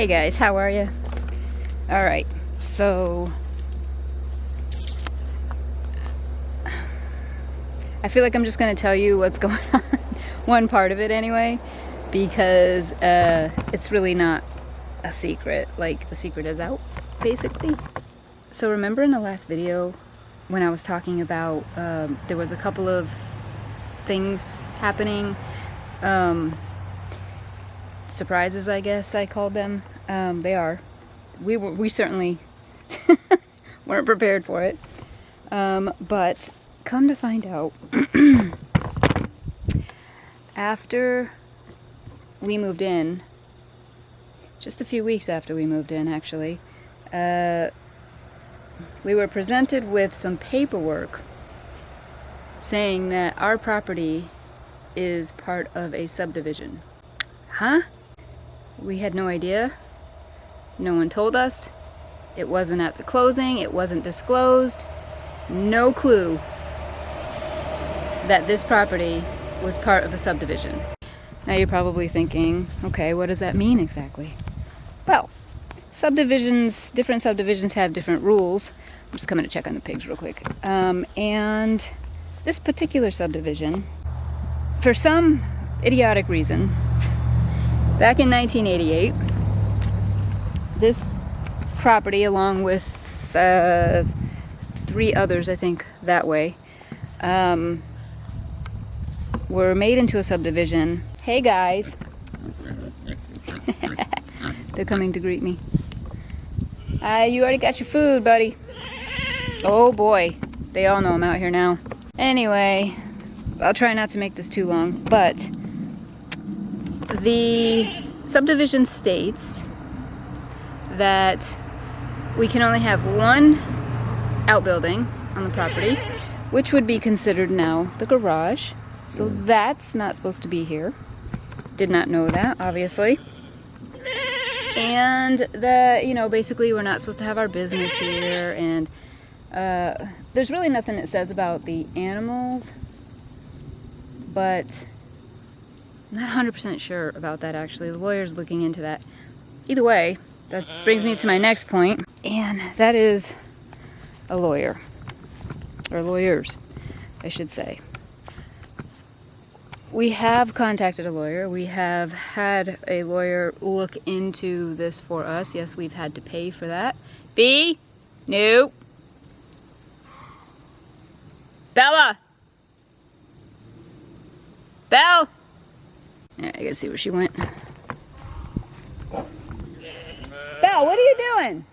Hey guys, how are you? Alright, so I feel like I'm just gonna tell you what's going on, one part of it anyway, because it's really not a secret. Like, the secret is out, basically. So remember in the last video when I was talking about there was a couple of things happening, surprises, I guess I called them. They are. We certainly weren't prepared for it. But come to find out, after we moved in, just a few weeks after we moved in actually, we were presented with some paperwork saying that our property is part of a subdivision. Huh? We had no idea. No one told us. It wasn't at the closing. It wasn't disclosed. No clue that this property was part of a subdivision. Now you're probably thinking, okay, what does that mean exactly? Well, subdivisions, different subdivisions have different rules. I'm just coming to check on the pigs real quick. And this particular subdivision, for some idiotic reason, back in 1988, this property, along with 3 others, I think, that way, were made into a subdivision. Hey guys! They're coming to greet me. You already got your food, buddy. Oh boy, they all know I'm out here now. Anyway, I'll try not to make this too long, but the subdivision states that we can only have one outbuilding on the property, which would be considered now the garage. So that's not supposed to be here. Did not know that, obviously. And that, you know, basically we're not supposed to have our business here, and there's really nothing it says about the animals, but I'm not 100% sure about that actually. The lawyer's looking into that. Either way, that brings me to my next point, and that is a lawyer, or lawyers, I should say. We have contacted a lawyer. We have had a lawyer look into this for us. Yes, we've had to pay for that. B? No. Bella! Belle! Alright, I gotta see where she went. Belle, what are you doing?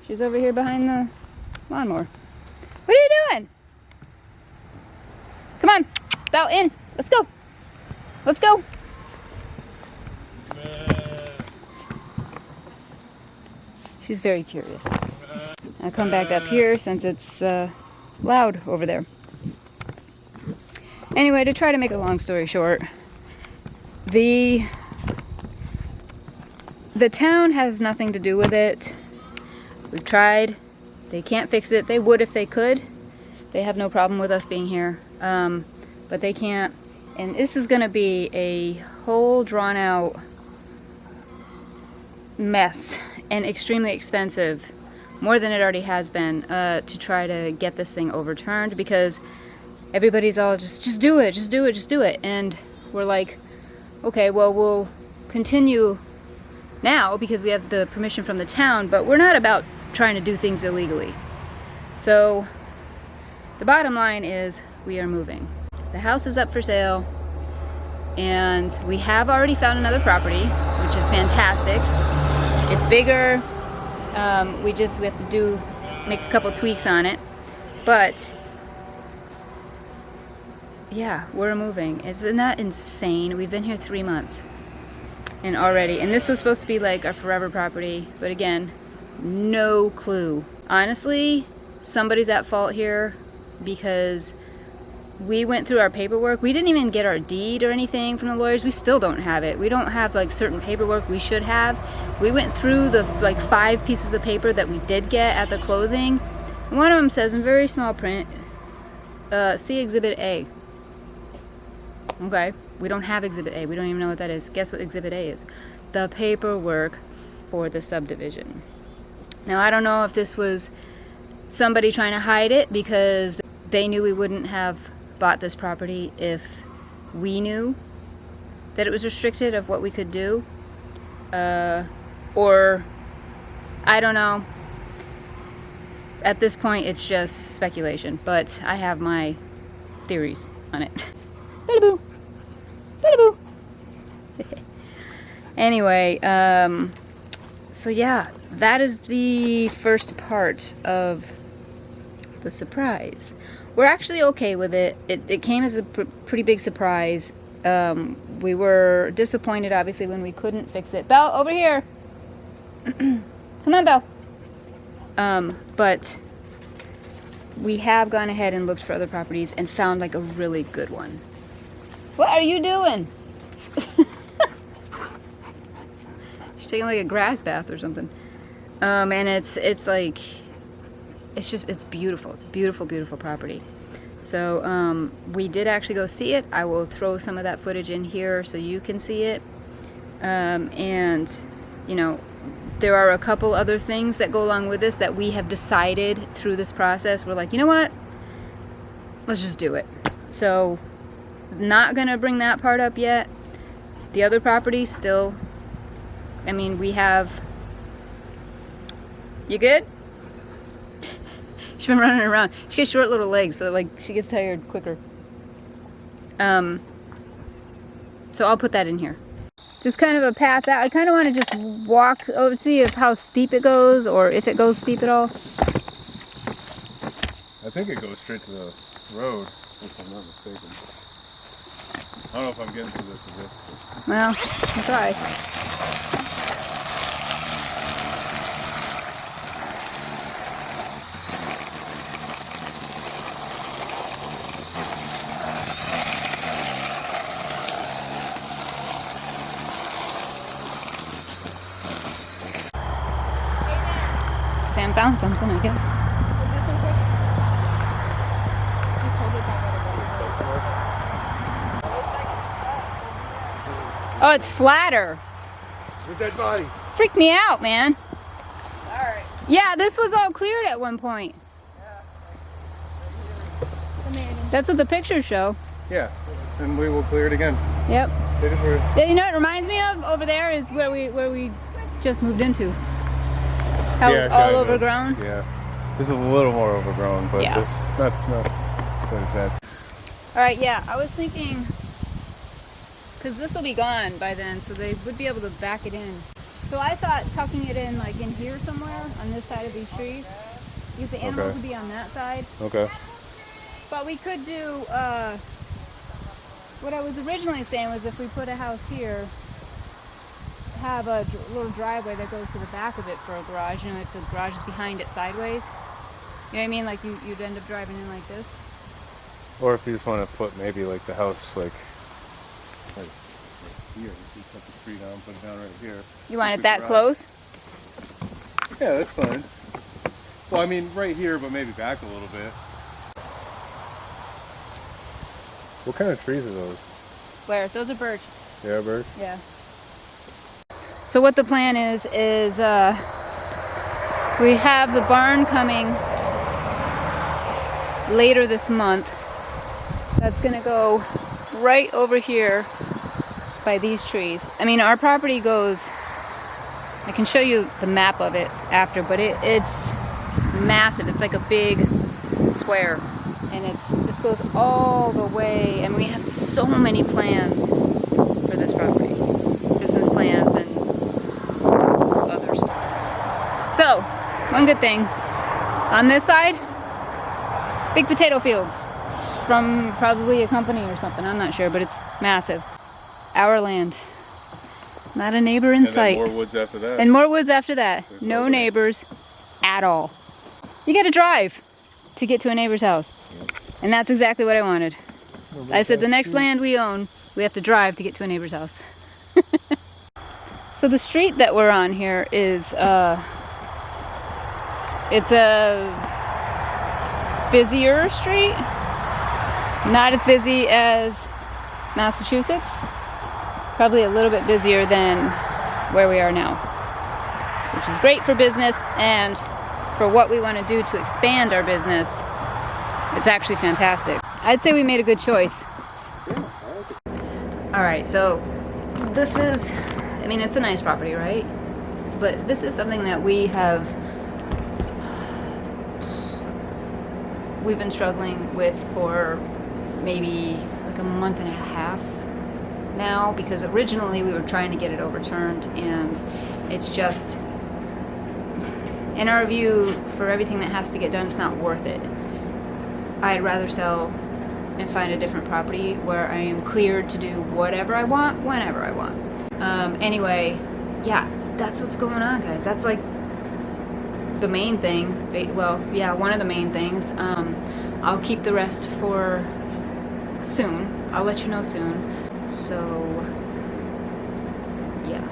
She's over here behind the lawnmower. What are you doing? Come on, Belle, in. Let's go. Let's go. She's very curious. I'll come back up here since it's loud over there. Anyway, to try to make a long story short, the town has nothing to do with it. We've tried. They can't fix it. They would if they could. They have no problem with us being here. But they can't. And this is going to be a whole drawn out mess and extremely expensive, more than it already has been, to try to get this thing overturned, because everybody's all just do it, just do it, just do it. And we're like, okay, well, we'll continue now because we have the permission from the town, but we're not about trying to do things illegally. So the bottom line is we are moving. The house is up for sale, and we have already found another property, which is fantastic. It's bigger. We have to make a couple tweaks on it, but yeah, we're moving. Isn't that insane? We've been here 3 months, and this was supposed to be like our forever property, but again, no clue. Honestly, somebody's at fault here, because we went through our paperwork. We didn't even get our deed or anything from the lawyers. We still don't have it. We don't have like certain paperwork we should have. We went through the like 5 pieces of paper that we did get at the closing. And one of them says in very small print, see Exhibit A. Okay, we don't have Exhibit A. We don't even know what that is. Guess what Exhibit A is? the paperwork for the subdivision. Now, I don't know if this was somebody trying to hide it because they knew we wouldn't have bought this property if we knew that it was restricted of what we could do, or I don't know. At this point, it's just speculation, but I have my theories on it. Boo, boo. Anyway, so yeah, that is the first part of the surprise. We're actually okay with it. It came as a pretty big surprise. We were disappointed, obviously, when we couldn't fix it. Belle, over here. Come on, Belle. But we have gone ahead and looked for other properties and found like a really good one. What are you doing? She's taking like a grass bath or something. And it's beautiful. It's a beautiful, beautiful property. So we did actually go see it. I will throw some of that footage in here so you can see it. And you know, there are a couple other things that go along with this that we have decided through this process. We're like, you know what? Let's just do it. So, not gonna bring that part up yet. The other property still, I mean, we have, you good? She's been running around. She gets short little legs, so like she gets tired quicker. So I'll put that in here. Just kind of a path out. I kind of want to just walk over, see if how steep it goes, or if it goes steep at all. I think it goes straight to the road, if I'm not mistaken. I don't know if I'm getting to this a bit. Well, I'll try. Sam found something, I guess. Oh, it's flatter. With that body. Freaked me out, man. Alright. Yeah, this was all cleared at one point. Yeah. That's what the pictures show. Yeah, and we will clear it again. Yep. It is where Yeah, you know what it reminds me of? Over there is where we just moved into. How it's all kind of. overgrown. Yeah. This is a little more overgrown, but Yeah. this not so bad. Alright, yeah, I was thinking, because this will be gone by then, so they would be able to back it in. So I thought tucking it in like in here somewhere, on this side of these trees, because the animals would be on that side. Okay. But we could do, what I was originally saying was if we put a house here, have a little driveway that goes to the back of it for a garage. You know, if the garage is behind it sideways. You know what I mean? Like you'd end up driving in like this. Or if you just want to put maybe like the house like here, you cut the tree down, put it down right here. You want it that close? Yeah, that's fine. Well, I mean right here, but maybe back a little bit. What kind of trees are those? Where? Those are birch. They are birch? Yeah. So what the plan is we have the barn coming later this month. That's gonna go right over here by these trees. I mean, our property goes, I can show you the map of it after, but it's massive. It's like a big square, and it just goes all the way, and we have so many plans for this property. Business plans and other stuff. So, one good thing. On this side, big potato fields from probably a company or something. I'm not sure, but it's massive. Our land. Not a neighbor in sight. And more woods after that. And more woods after that. There's no nobody. neighbors at all. You gotta drive to get to a neighbor's house. And that's exactly what I wanted. I said the next land we own, we have to drive to get to a neighbor's house. So the street that we're on here is, it's a busier street. Not as busy as Massachusetts. Probably a little bit busier than where we are now, which is great for business, and for what we want to do to expand our business, it's actually fantastic. I'd say we made a good choice. Alright, so this is, I mean, it's a nice property, right? But this is something that we've been struggling with for maybe like a month and a half now, because originally we were trying to get it overturned, and it's just, in our view, for everything that has to get done, it's not worth it. I'd rather sell and find a different property where I am cleared to do whatever I want, whenever I want. Anyway, yeah, that's what's going on, guys. That's like the main thing. Well, yeah, one of the main things. I'll keep the rest for soon. I'll let you know soon. So, yeah.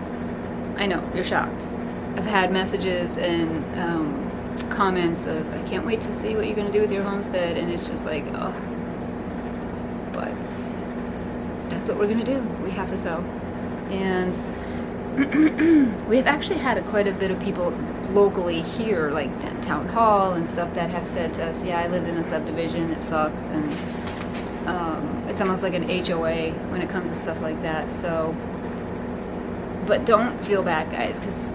I know, you're shocked. I've had messages and comments of, I can't wait to see what you're going to do with your homestead, and it's just like, oh. But that's what we're going to do. We have to sell. And we've actually had quite a bit of people locally here, like town hall and stuff, that have said to us, yeah, I lived in a subdivision, it sucks, and it's almost like an HOA when it comes to stuff like that. So, but don't feel bad, guys, because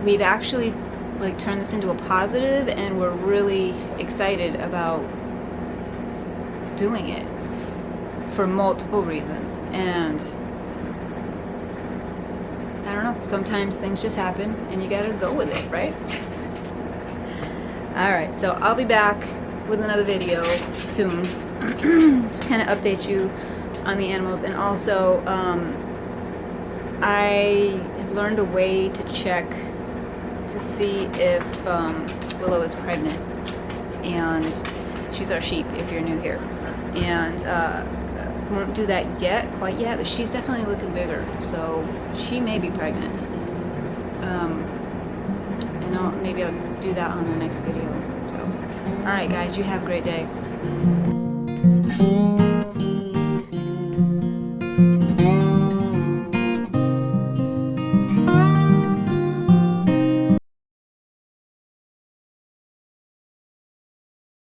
we've actually like turned this into a positive, and we're really excited about doing it for multiple reasons. And I don't know, sometimes things just happen and you gotta go with it, right? Alright, so I'll be back with another video soon. Just kind of update you on the animals, and also I have learned a way to check to see if Willow is pregnant, and she's our sheep if you're new here, and won't do that quite yet, but she's definitely looking bigger, so she may be pregnant. And maybe I'll do that on the next video. So, alright guys, you have a great day.